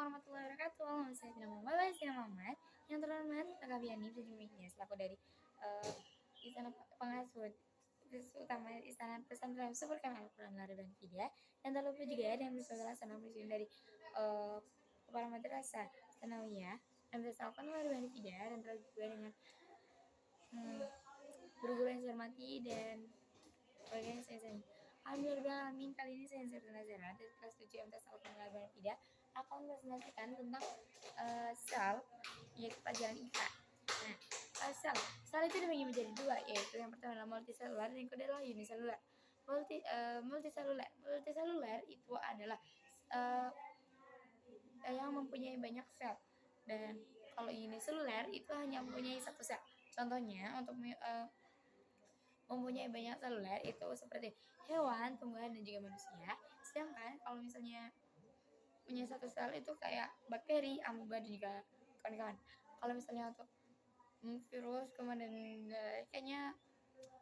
warahmatullahi wabarakatuh. Saya Tina Muhammad. Yang terhormat Kakak Biani Fijiminya selaku dari eh, Istana Pengasuh utama Istana Pesantren Super Kamil Al-Quran Lari dan Fida. Dan tak lupa juga yang bersaudara sana presiden dari Kepala Madrasah Sanawiyah dan bersaudara Lari dan Fida, dan terlalu juga dengan guru-guru yang saya hormati dan keluarga yang saya sayangi. Alhamdulillah, kali ini saya Zerna Zara dari kelas 7 MTS Al-Quran dan Fida akan mempresentasikan tentang sel, yaitu pelajaran IPA. Nah, sel itu dibagi menjadi dua, yaitu yang pertama adalah multiselular dan yang kedua adalah uniselular. Multiselular itu adalah yang mempunyai banyak sel, dan kalau uniselular itu hanya mempunyai satu sel. Contohnya untuk mempunyai banyak seluler itu seperti hewan, tumbuhan, dan juga manusia. Sedangkan kalau misalnya punya satu sel itu kayak bakteri, amoeba, dan juga kawan-kawan. Kalau misalnya untuk virus, kemudian kayaknya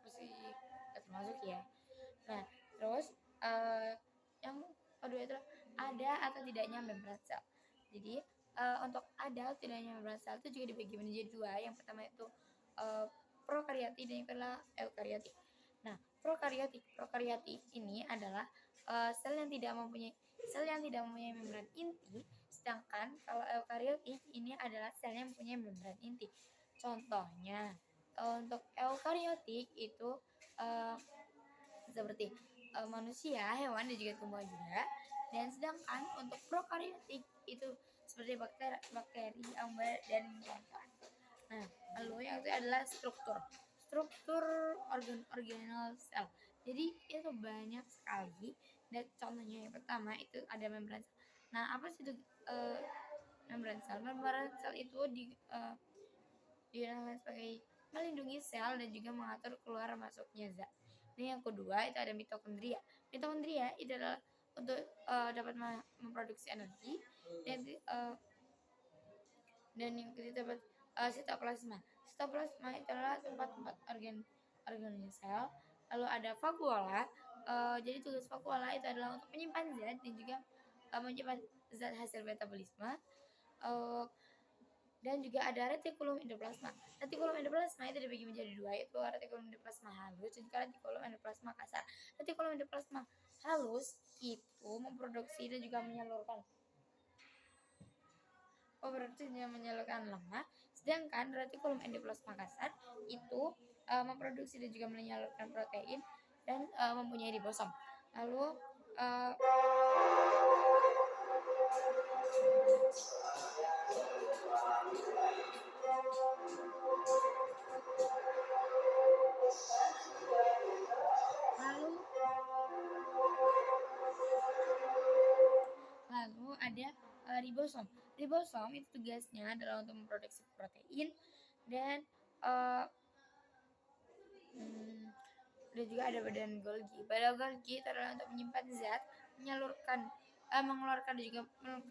masih termasuk ya. Nah, terus yang kedua itu ada atau tidaknya membran sel. Jadi untuk ada atau tidaknya membran sel itu juga dibagi menjadi dua. Yang pertama itu prokaryotik dan yang kedua eukaryotik. Nah, prokaryotik ini adalah sel yang tidak mempunyai membran inti, sedangkan kalau eukaryotik ini adalah sel yang mempunyai membran inti. Contohnya untuk eukaryotik itu seperti manusia, hewan, dan juga tumbuhan juga. Dan sedangkan untuk prokaryotik itu seperti bakteri, amoeba, dan kawan-kawan. Nah, lalu yang itu adalah struktur organel sel. Jadi itu banyak sekali. Dan contohnya yang pertama itu ada membran sel. Nah, apa sih itu membran sel? Membran sel itu digunakan sebagai melindungi sel dan juga mengatur keluar masuknya zat. Dan yang kedua itu ada mitokondria. Mitokondria itu adalah untuk dapat memproduksi energi, dan yang ketiga dapat sitoplasma. Sitoplasma itu adalah tempat organ sel. Lalu ada vakuola. Jadi tugas vakuola itu adalah untuk menyimpan zat dan juga menyimpan zat hasil metabolisme. Dan juga ada retikulum endoplasma. Retikulum endoplasma itu dibagi menjadi dua, yaitu retikulum endoplasma halus dan juga retikulum endoplasma kasar. Retikulum endoplasma halus itu memproduksi dan juga menyalurkan lemak, sedangkan retikulum endoplasma kasar itu memproduksi dan juga menyalurkan protein dan mempunyai ribosom. Lalu ada ribosom. Ribosom itu tugasnya adalah untuk memproduksi protein dan juga ada badan Golgi. Badan Golgi itu adalah untuk menyimpan zat, mengeluarkan dan juga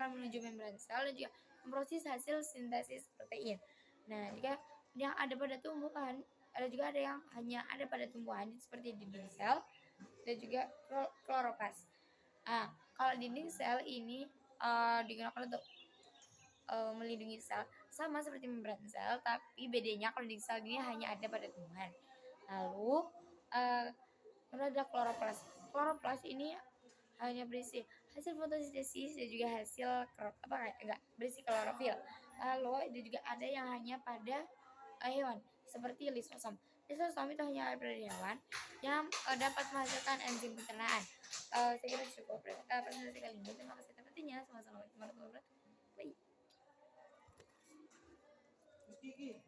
menuju membran sel dan juga memproses hasil sintesis protein. Nah, jika yang ada pada tumbuhan, ada juga ada yang hanya ada pada tumbuhan seperti dinding sel dan juga kloroplas. Kalau dinding sel ini digunakan untuk melindungi sel sama seperti membran sel, tapi bedanya kalau dinding sel ini hanya ada pada tumbuhan. Lalu ada kloroplas. Kloroplas ini hanya berisi hasil fotosintesis dan juga hasil berisi klorofil. Lalu ada juga ada yang hanya pada hewan seperti lisosom. Lisosom itu hanya ada pada hewan yang dapat menghasilkan enzim pencernaan. Saya kira cukup presentasi kali ini. Terima kasih atas perhatiannya. Assalamualaikum warahmatullahi wabarakatuh. Bye.